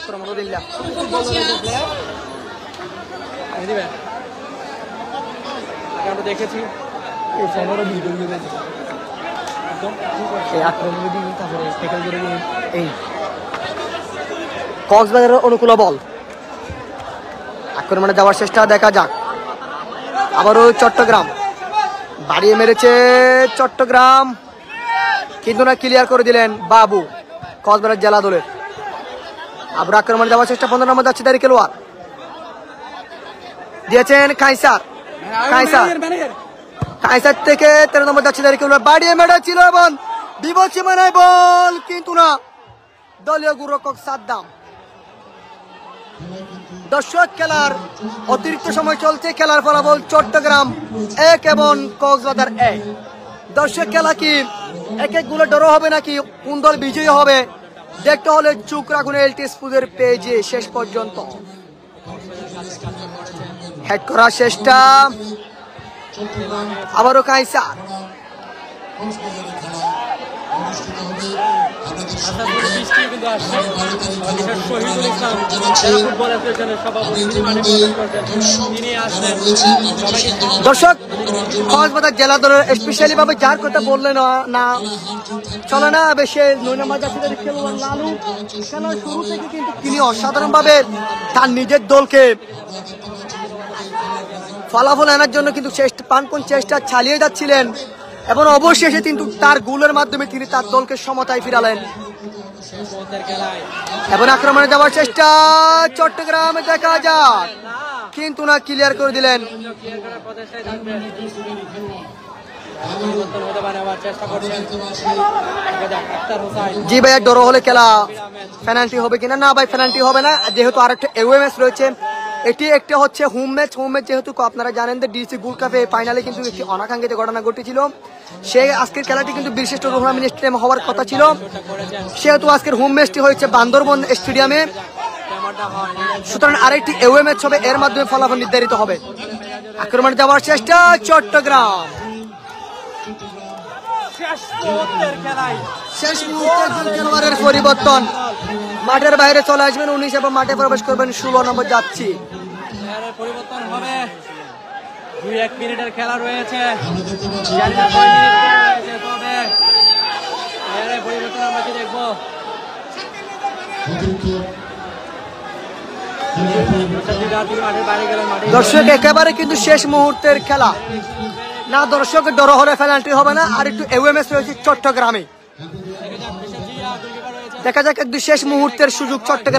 আক্রমণুল্লাহ আমরা দেখেছি এই সময়ের ভিডিও এই আক্রমণ দিয়ে তারপরে ট্যাকেল করে এই কক্সবাজারের অনুকূল বল আক্রমণে যাওয়ার চেষ্টা দেখা যাক আবারও চট্টগ্রাম বাড়িয়ে মেরেছে চট্টগ্রাম কিন্তু না ক্লিয়ার করে দিলেন বাবু কক্সবাজার জেলা দলের আবার আক্রমণে যাওয়ার চেষ্টা 15 নম্বর যাচ্ছে দাঁড়িয়ে খেলোয়াড় দিয়েছেন কাইসার কাইসার থেকে 13 নম্বর যাচ্ছে দাঁড়িয়ে খেলোয়াড় বাড়িয়ে মেরেছিল এবং বিপদ সীমানায় বল কিন্তু না দলীয় গোলরক্ষক সাদ্দাম দর্শক খেলার অতিরিক্ত সময় চলছে খেলার ফলাফল চট্টগ্রাম 1 এবং কক্সবাজার 1 দর্শক খেলা কি এক এক গোলে ড্র হবে নাকি কোন দল বিজয়ী হবে দেখতে হলে চোখ রাখুন এলটি স্পোর্টসের পেজে শেষ পর্যন্ত হেড করার চেষ্টা আবারও কাইসা দর্শক কক্সবাজার জেলা দলের স্পেশালি ভাবে যার কথা বললে না চলে না বেশি 9 নম্বর জাতীয় খেলোয়াড় লালু খেলার শুরু থেকে কিন্তু তিনি অসাধারণ ভাবে তার নিজের দলকে ফলাফল আনার জন্য কিন্তু প্রাণপণ চেষ্টা চালিয়ে যাচ্ছিলেন এবং অবশেষে কিন্তু তার গোলের মাধ্যমে তিনি তার দলকে সমতায় ফিরালেন এবং আক্রমণে যাওয়ার চেষ্টা চট্টগ্রামে দেখা যাক কিন্তু না ক্লিয়ার করে দিলেন জি ভাইয়া ড্র হলে খেলা পেনাল্টি হবে কিনা না ভাই পেনাল্টি হবে না যেহেতু আরেকটা এওয়ে ম্যাচ রয়েছে এটি একটা হচ্ছে হোম ম্যাচ যেহেতু আপনারা জানেন যে ডিসি গোল্ড কাপে ফাইনালে কিন্তু একটি অনাকাঙ্ক্ষিত ঘটনা ঘটেছিল সেই আজকের খেলাটি কিন্তু বীরশ্রেষ্ঠ রুহুল আমিন স্টেডিয়ামে হওয়ার কথা ছিল সেহেতু আজকের হোম ম্যাচটি হয়েছে বান্দরবন স্টেডিয়ামে সুতরাং আরেকটি এওয়ে ম্যাচ হবে এর মাধ্যমে ফলাফল নির্ধারিত হবে আক্রমণে যাওয়ার চেষ্টা চট্টগ্রাম শেষ মুহূর্তে খেলোয়াড়ের পরিবর্তন মাঠের বাইরে চলে আসবেন 19 এবং মাঠে প্রবেশ করবেন 16 নম্বর যাচ্ছি পরিবর্তন হবে 2-1 মিনিটের খেলা রয়েছে পরিবর্তন আমরা কি দেখবো দর্শক একেবারে কিন্তু শেষ মুহূর্তের খেলা না দর্শক ড্র হলে পেনাল্টি হবে না আর একটু এওএমএস রয়েছে চট্টগ্রামে দেখা যাক একদম শেষ মুহূর্তের সুযোগ চট্টগ্রাম